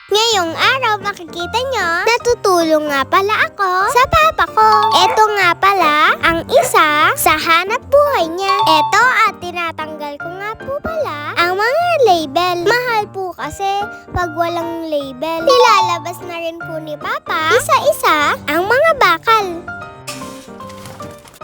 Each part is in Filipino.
Ngayong araw makikita nyo, natutulong nga pala ako sa papa ko. Eto nga pala ang isa sa hanap buhay niya. Eto at tinatanggal ko nga po pala ang mga label. Mahal po kasi pag walang label. Nilalabas na rin po ni papa isa-isa ang mga bakal.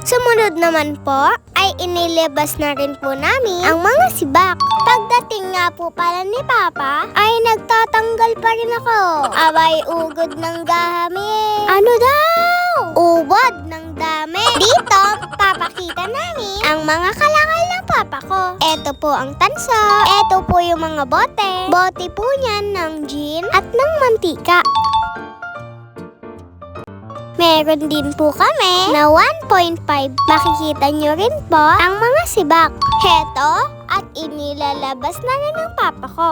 Sumunod naman po ay inilabas na rin po namin ang mga sibak. Pagdating nga po pala ni papa ay nagtatanggal pa rin ako. Abay, ugod ng gamit. Ano daw? Ubod ng dami. Dito, papakita namin ang mga kalakal ng papa ko. Ito po ang tanso. Ito po yung mga bote. Bote po niyan ng gin at ng mantika. Meron din po kami na 1.5. Makikita nyo rin po ang mga sibak. Heto at inilalabas na rin ng papa ko.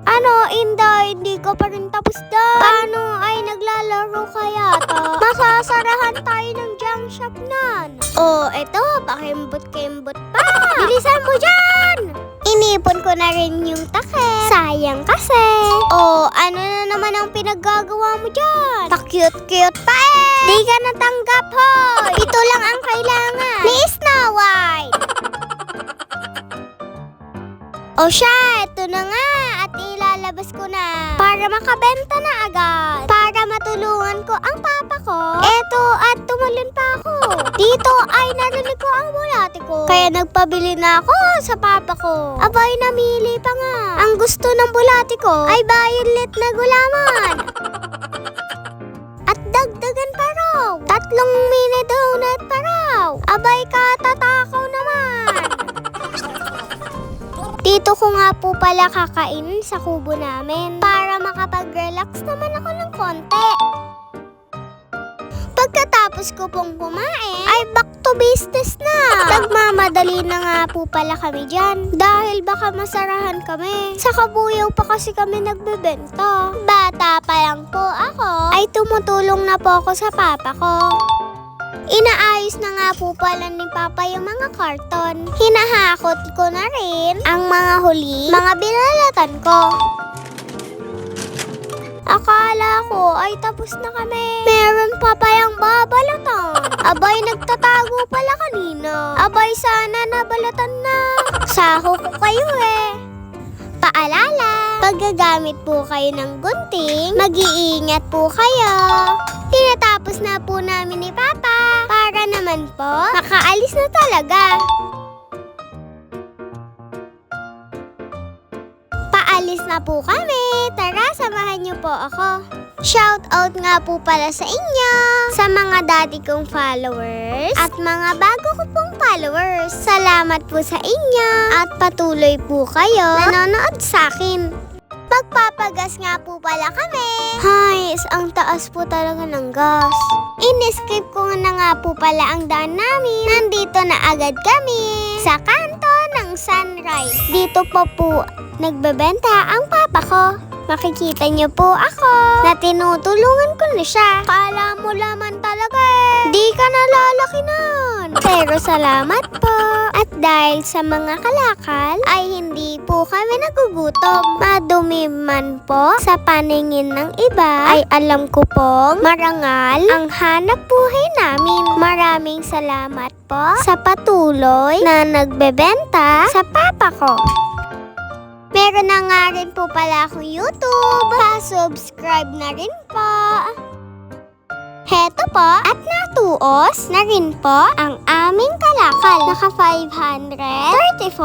Ano, Inday? Hindi ko pa rin tapos doon. Paano ay naglalaro kaya to? Masasarahan tayo ng junk shop nan. Oh, eto, pakimbot-kimbot pa. Bilisan mo dyan! Inipon ko na rin yung takip. Sayang kasi. Oh, ano na naman ang pinaggagawa mo dyan? Pa-cute-cute pa eh. Di ka natanggap, hoy. Ito lang ang kailangan ni Snow White. O siya, ito na nga at ilalabas ko na para makabenta na agad. Para matulungan ko ang papa ko. Eto at tumalon pa ako. Dito ay narinig ko ang bulate ko. Kaya nagpabili na ako sa papa ko. Abay, namili pa nga. Ang gusto ng bulate ko ay violet na gulaman. At dagdagan pa raw. 3 mini donut pa raw. Abay, katatakaw naman. Dito ko nga po pala kakainin sa kubo namin para makapag-relax naman ako ng konti. Pagkatapos ko pong kumain, ay back to business na. Nagmamadali na nga po pala kami dyan dahil baka masarahan kami. Sa kabuyaw pa kasi kami nagbebenta. Bata pa lang po ako, ay tumutulong na po ako sa papa ko. Inaayos na nga po pala ni papa yung mga karton. Hinahakot ko na rin ang mga huli, mga binalatan ko. Akala ko ay tapos na kami. Meron pa palang babalatan. Abay, nagtatago pala kanina. Abay, sana nabalatan na. Saho ko kayo eh. Paalala, pag gagamit po kayo ng gunting, mag-iingat po kayo. Tinatapos na po namin ni Papa para naman po makaalis na talaga. Paalis na po kami. Tara, samahan niyo po ako. Shout out nga po pala sa inyo, sa mga dati kong followers at mga bago ko pong followers. Salamat po sa inyo at patuloy po kayo nanonood sa akin. Magpapagas nga po pala kami. Hay, ang taas po talaga ng gas. In-skip ko na nga po pala ang daan namin. Nandito na agad kami sa kanto ng Sunrise. Dito po nagbebenta ang papa ko. Makikita niyo po ako na tinutulungan ko na siya. Kala mo laman talaga eh. Di ka nalalaki nun. Pero salamat po. At dahil sa mga kalakal ay hindi po kami nagugutom. Madumi man po sa paningin ng iba ay alam ko pong marangal ang hanap buhay namin. Maraming salamat po sa patuloy na nagbebenta sa papa ko. Meron na nga rin po pala akong YouTube. Pa-subscribe na rin po. Heto po at natuos na rin po ang aming kalakal. Naka 534.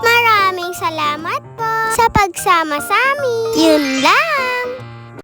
Maraming salamat po sa pagsama sa amin. Yun lang.